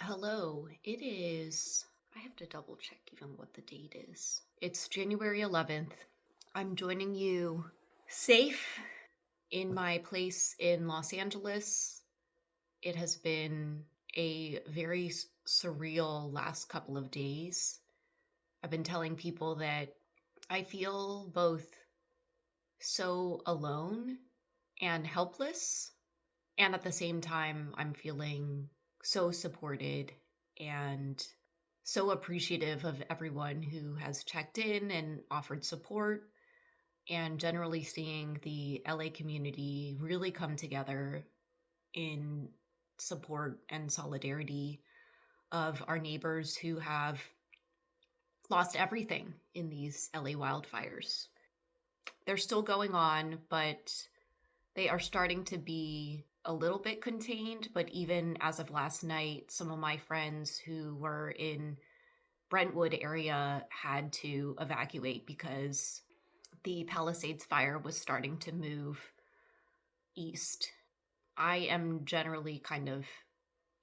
Hello, it is. I have to double check even what the date is. It's January 11th. I'm joining you safe in my place in Los Angeles. It has been a very surreal last couple of days. I've been telling people that I feel both so alone and helpless, and at the same time, I'm feeling so supported and so appreciative of everyone who has checked in and offered support, and generally seeing the LA community really come together in support and solidarity of our neighbors who have lost everything in these LA wildfires. They're still going on, but they are starting to be a little bit contained. But even as of last night, some of my friends who were in Brentwood area had to evacuate because the Palisades fire was starting to move east. I am generally kind of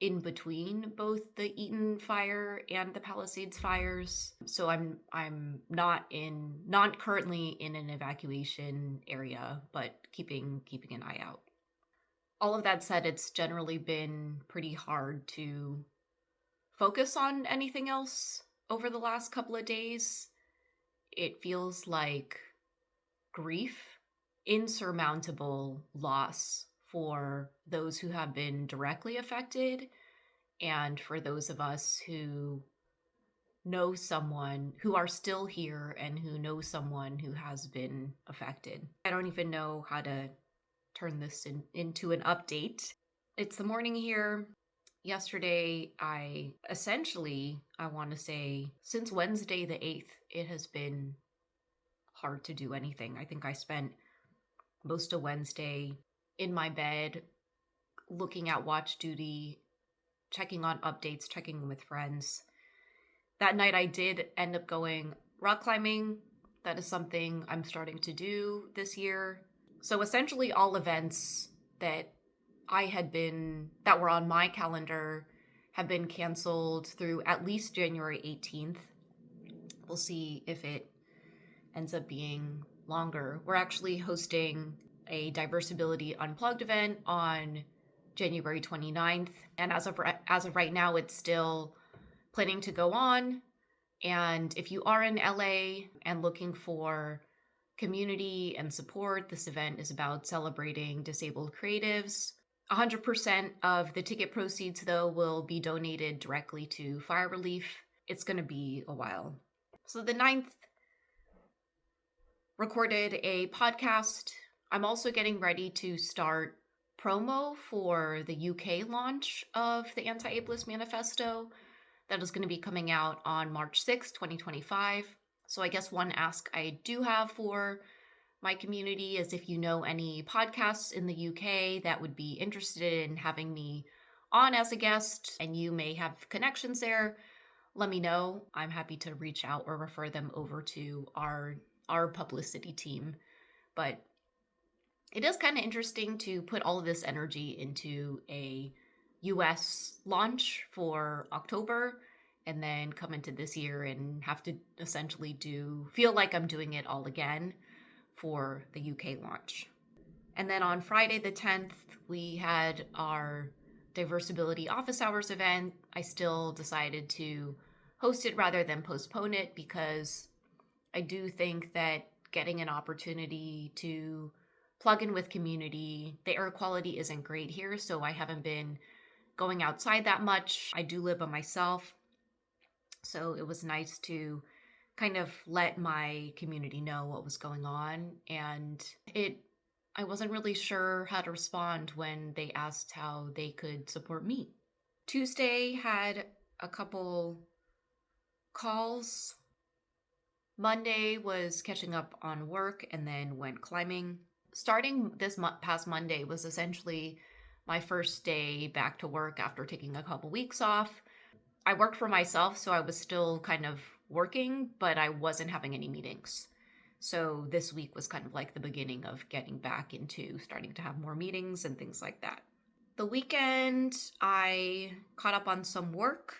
in between both the Eaton fire and the Palisades fires. So I'm not currently in an evacuation area, but keeping an eye out. All of that said, it's generally been pretty hard to focus on anything else over the last couple of days. It feels like grief, insurmountable loss for those who have been directly affected, and for those of us who know someone who are still here and who know someone who has been affected. I don't even know how to turn this into an update. It's the morning here. Yesterday, I want to say, since Wednesday the 8th, it has been hard to do anything. I think I spent most of Wednesday in my bed looking at Watch Duty, checking on updates, checking in with friends. That night, I did end up going rock climbing. That is something I'm starting to do this year. So essentially, all events that that were on my calendar have been canceled through at least January 18th. We'll see if it ends up being longer. We're actually hosting a Diversability Unplugged event on January 29th. And as of right now, it's still planning to go on. And if you are in LA and looking for community and support, this event is about celebrating disabled creatives. 100% of the ticket proceeds, though, will be donated directly to fire relief. It's going to be a while. So the 9th, recorded a podcast. I'm also getting ready to start promo for the UK launch of the Anti-Ableist Manifesto. That is going to be coming out on March 6th, 2025. So I guess one ask I do have for my community is if you know any podcasts in the UK that would be interested in having me on as a guest and you may have connections there, let me know. I'm happy to reach out or refer them over to our publicity team. But it is kind of interesting to put all of this energy into a US launch for October and then come into this year and have to essentially feel like I'm doing it all again for the UK launch. And then on Friday the 10th, we had our Diversability Office Hours event. I still decided to host it rather than postpone it because I do think that getting an opportunity to plug in with community, the air quality isn't great here, so I haven't been going outside that much. I do live by myself, so it was nice to kind of let my community know what was going on. And I wasn't really sure how to respond when they asked how they could support me. Tuesday had a couple calls. Monday was catching up on work and then went climbing. Starting this past Monday was essentially my first day back to work after taking a couple weeks off. I worked for myself, so I was still kind of working, but I wasn't having any meetings. So this week was kind of like the beginning of getting back into starting to have more meetings and things like that. The weekend, I caught up on some work.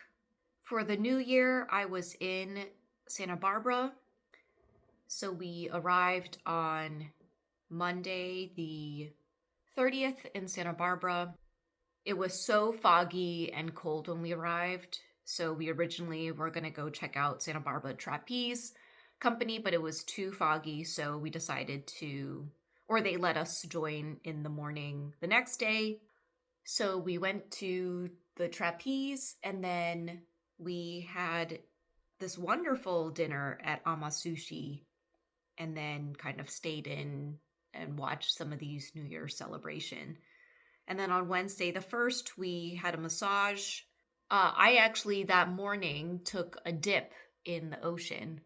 For the new year, I was in Santa Barbara. So we arrived on Monday, the 30th in Santa Barbara. It was so foggy and cold when we arrived. So we originally were going to go check out Santa Barbara Trapeze Company, but it was too foggy. So we decided or they let us join in the morning the next day. So we went to the trapeze, and then we had this wonderful dinner at Ama Sushi, and then kind of stayed in and watched some of these New Year's celebration. And then on Wednesday the 1st, we had a massage. I actually that morning took a dip in the ocean.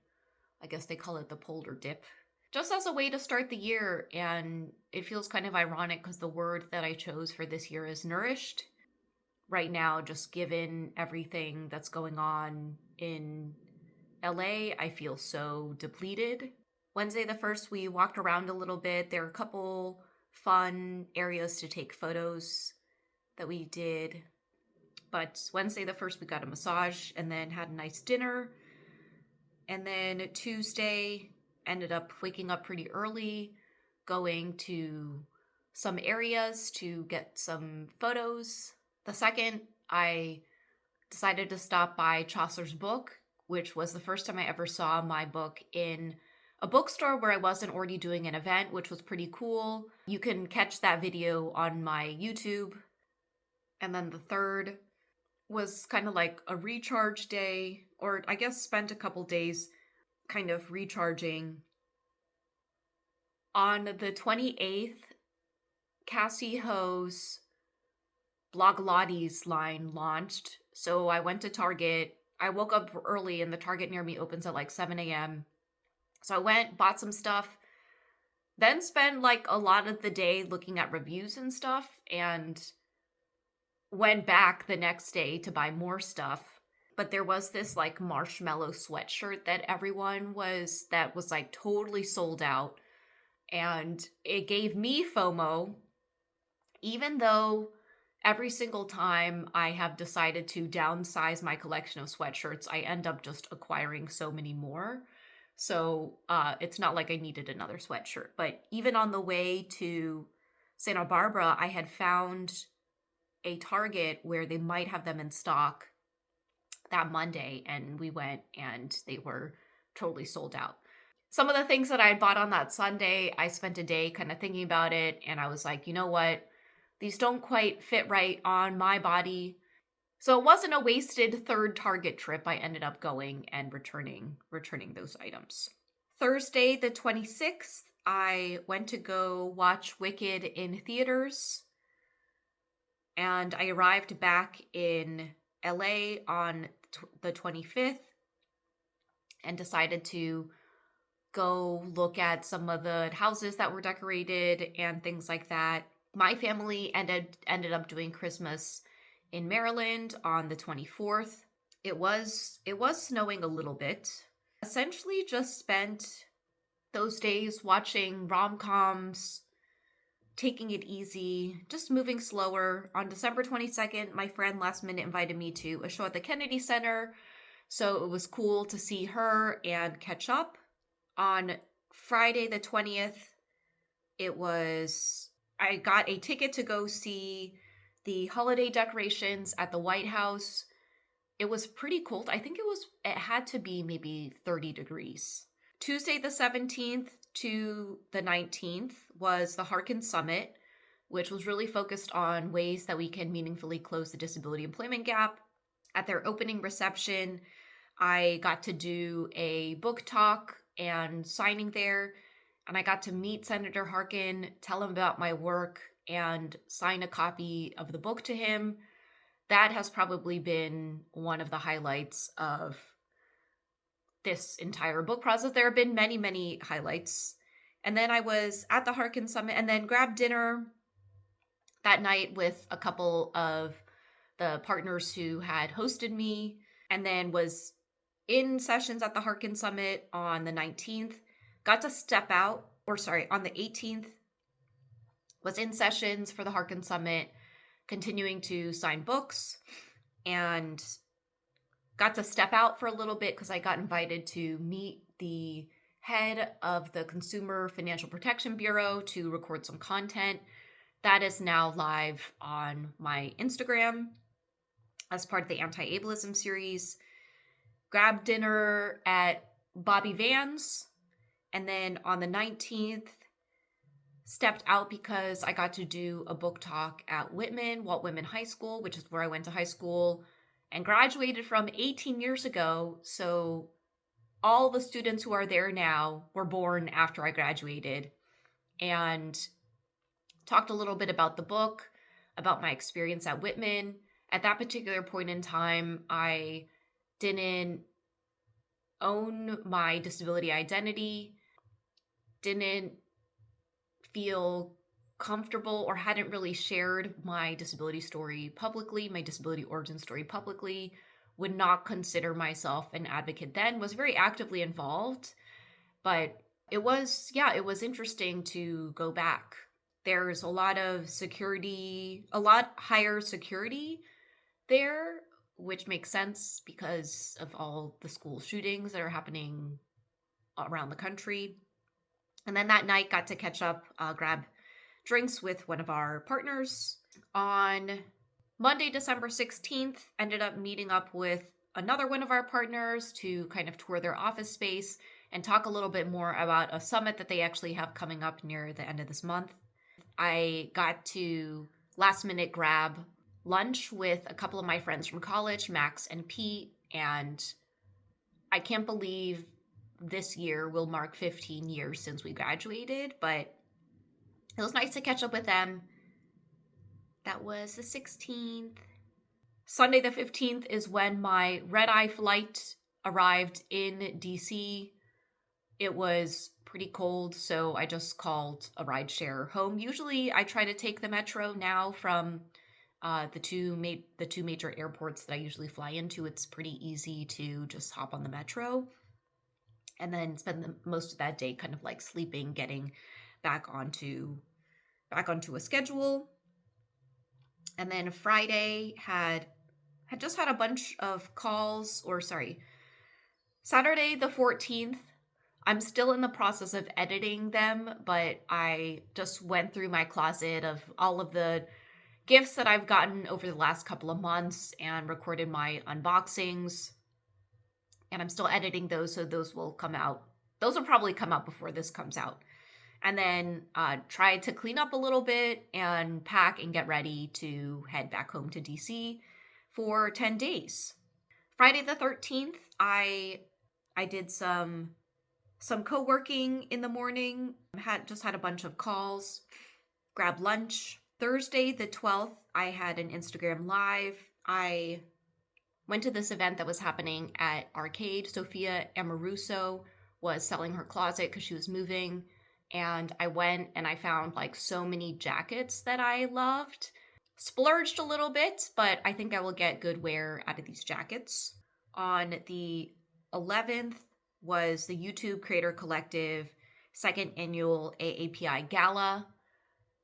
I guess they call it the polar dip, just as a way to start the year. And it feels kind of ironic because the word that I chose for this year is nourished. Right now, just given everything that's going on in LA, I feel so depleted. Wednesday the 1st, we walked around a little bit. There are a couple fun areas to take photos that we did. But Wednesday the 1st, we got a massage and then had a nice dinner. And then Tuesday, ended up waking up pretty early, going to some areas to get some photos. The 2nd, I decided to stop by Chaucer's Book, which was the first time I ever saw my book in a bookstore where I wasn't already doing an event, which was pretty cool. You can catch that video on my YouTube. And then the 3rd was kind of like a recharge day, or I guess spent a couple days kind of recharging. On the 28th, Cassie Ho's Blogilates line launched. So I went to Target. I woke up early and the Target near me opens at like 7 a.m. So I went, bought some stuff, then spent like a lot of the day looking at reviews and stuff, and went back the next day to buy more stuff. But there was this like marshmallow sweatshirt that was like totally sold out. And it gave me FOMO, even though every single time I have decided to downsize my collection of sweatshirts, I end up just acquiring so many more. So it's not like I needed another sweatshirt. But even on the way to Santa Barbara, I had found a Target where they might have them in stock that Monday, and we went and they were totally sold out. Some of the things that I had bought on that Sunday, I spent a day kind of thinking about it, and I was like, you know what? These don't quite fit right on my body. So it wasn't a wasted 3rd Target trip. I ended up going and returning those items. Thursday, the 26th, I went to go watch Wicked in theaters. And I arrived back in LA on the 25th and decided to go look at some of the houses that were decorated and things like that. My family ended up doing Christmas in Maryland on the 24th. It was snowing a little bit. Essentially just spent those days watching rom-coms, taking it easy, just moving slower. On December 22nd, my friend last minute invited me to a show at the Kennedy Center, so it was cool to see her and catch up. On Friday the 20th, I got a ticket to go see the holiday decorations at the White House. It was pretty cold. I think it had to be maybe 30 degrees. Tuesday the 17th to the 19th was the Harkin Summit, which was really focused on ways that we can meaningfully close the disability employment gap. At their opening reception, I got to do a book talk and signing there, and I got to meet Senator Harkin, tell him about my work, and sign a copy of the book to him. That has probably been one of the highlights of this entire book process. There have been many, many highlights. And then I was at the Harkin Summit and then grabbed dinner that night with a couple of the partners who had hosted me, and then was in sessions at the Harkin Summit on the 19th. Got to step out, on the 18th, was in sessions for the Harkin Summit, continuing to sign books, and got to step out for a little bit because I got invited to meet the head of the Consumer Financial Protection Bureau to record some content. That is now live on my Instagram as part of the anti-ableism series. Grabbed dinner at Bobby Van's, and then on the 19th, stepped out because I got to do a book talk at Whitman, Walt Whitman High School, which is where I went to high school and graduated from 18 years ago. So all the students who are there now were born after I graduated, and talked a little bit about the book, about my experience at Whitman. At that particular point in time, I didn't own my disability identity, didn't feel comfortable or hadn't really shared my disability story publicly, my disability origin story publicly, would not consider myself an advocate then, was very actively involved. But it was interesting to go back. There's a lot of security, a lot higher security there, which makes sense because of all the school shootings that are happening around the country. And then that night got to catch up, grab drinks with one of our partners. On Monday, December 16th, ended up meeting up with another one of our partners to kind of tour their office space and talk a little bit more about a summit that they actually have coming up near the end of this month. I got to last minute grab lunch with a couple of my friends from college, Max and Pete, and I can't believe this year will mark 15 years since we graduated, but it was nice to catch up with them. That was the 16th. Sunday the 15th is when my red-eye flight arrived in DC. It was pretty cold, so I just called a rideshare home. Usually I try to take the metro now from the two major airports that I usually fly into. It's pretty easy to just hop on the metro and then spend most of that day kind of like sleeping, getting back onto a schedule. And then Friday had just had a bunch of calls, or sorry, Saturday the 14th. I'm still in the process of editing them, but I just went through my closet of all of the gifts that I've gotten over the last couple of months and recorded my unboxings. And I'm still editing those, so those will come out. Those will probably come out before this comes out. And then try to clean up a little bit and pack and get ready to head back home to DC for 10 days. Friday the 13th, I did some co-working in the morning, had a bunch of calls, grabbed lunch. Thursday the 12th, I had an Instagram live. I went to this event that was happening at Arcade. Sophia Amoruso was selling her closet because she was moving. And I went and I found like so many jackets that I loved. Splurged a little bit, but I think I will get good wear out of these jackets. On the 11th was the YouTube Creator Collective second annual AAPI Gala.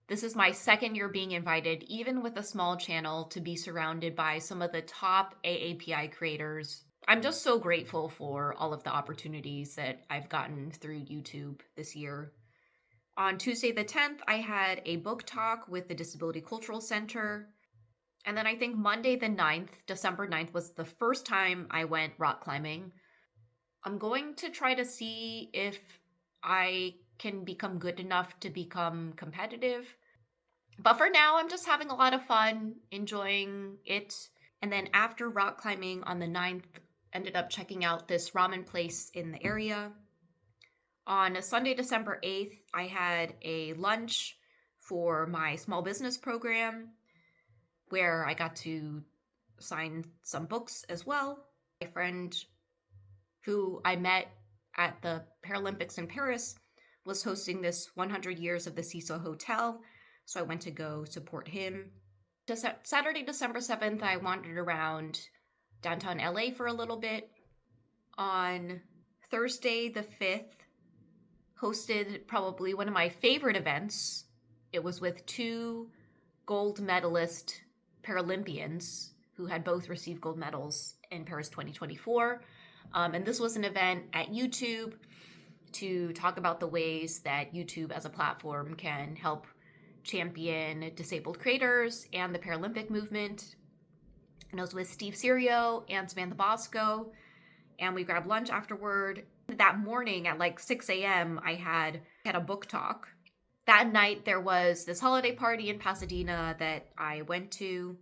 This is my second year being invited, even with a small channel, to be surrounded by some of the top AAPI creators. I'm just so grateful for all of the opportunities that I've gotten through YouTube this year. On Tuesday the 10th, I had a book talk with the Disability Cultural Center. And then I think Monday the 9th, December 9th, was the first time I went rock climbing. I'm going to try to see if I can become good enough to become competitive. But for now, I'm just having a lot of fun, enjoying it. And then after rock climbing on the 9th, ended up checking out this ramen place in the area. On Sunday, December 8th, I had a lunch for my small business program where I got to sign some books as well. My friend who I met at the Paralympics in Paris was hosting this 100 Years of the Cecil Hotel, so I went to go support him. Saturday, December 7th, I wandered around downtown LA for a little bit. On Thursday, the 5th, hosted probably one of my favorite events. It was with two gold medalist Paralympians who had both received gold medals in Paris 2024. And this was an event at YouTube to talk about the ways that YouTube as a platform can help champion disabled creators and the Paralympic movement. And I was with Steve Serio and Samantha Bosco, and we grabbed lunch afterward. That morning at like 6 a.m., I had a book talk. That night, there was this holiday party in Pasadena that I went to.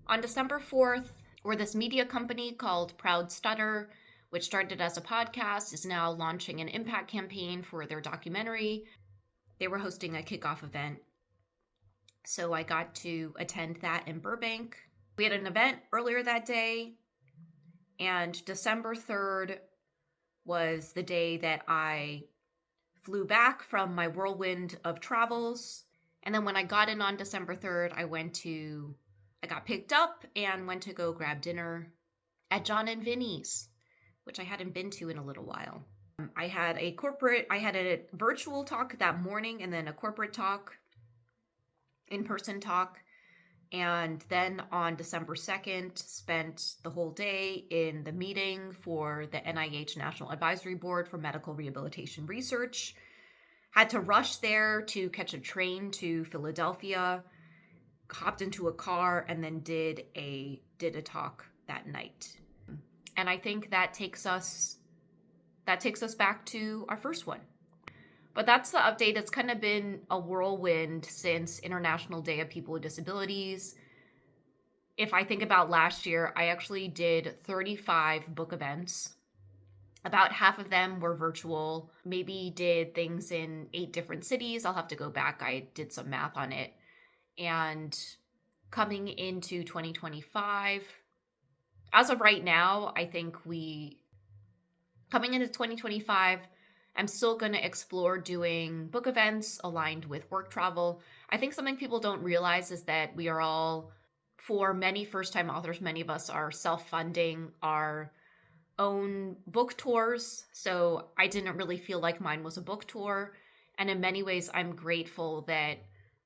On December 4th, or this media company called Proud Stutter, which started as a podcast, is now launching an impact campaign for their documentary. They were hosting a kickoff event, so I got to attend that in Burbank. We had an event earlier that day, and December 3rd was the day that I flew back from my whirlwind of travels. And then when I got in on December 3rd, I got picked up and went to go grab dinner at John and Vinny's, which I hadn't been to in a little while. I had a virtual talk that morning and then a corporate talk, in-person talk. And then on December 2nd, spent the whole day in the meeting for the NIH National Advisory Board for Medical Rehabilitation Research. Had to rush there to catch a train to Philadelphia, hopped into a car, and then did a talk that night. And I think that takes us back to our first one. But that's the update. It's kind of been a whirlwind since International Day of People with Disabilities. If I think about last year, I actually did 35 book events. About half of them were virtual, maybe did things in 8 different cities. I'll have to go back. I did some math on it. And coming into 2025, as of right now, I think coming into 2025, I'm still going to explore doing book events aligned with work travel. I think something people don't realize is that we are all, for many first-time authors, many of us are self-funding our own book tours. So I didn't really feel like mine was a book tour. And in many ways, I'm grateful that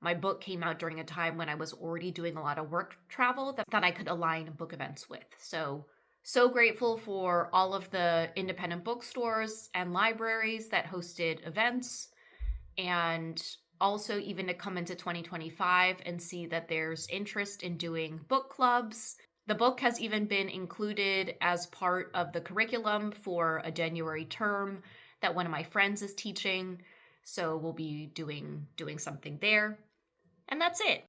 my book came out during a time when I was already doing a lot of work travel that I could align book events with. So grateful for all of the independent bookstores and libraries that hosted events, and also even to come into 2025 and see that there's interest in doing book clubs. The book has even been included as part of the curriculum for a January term that one of my friends is teaching. So we'll be doing something there. And that's it.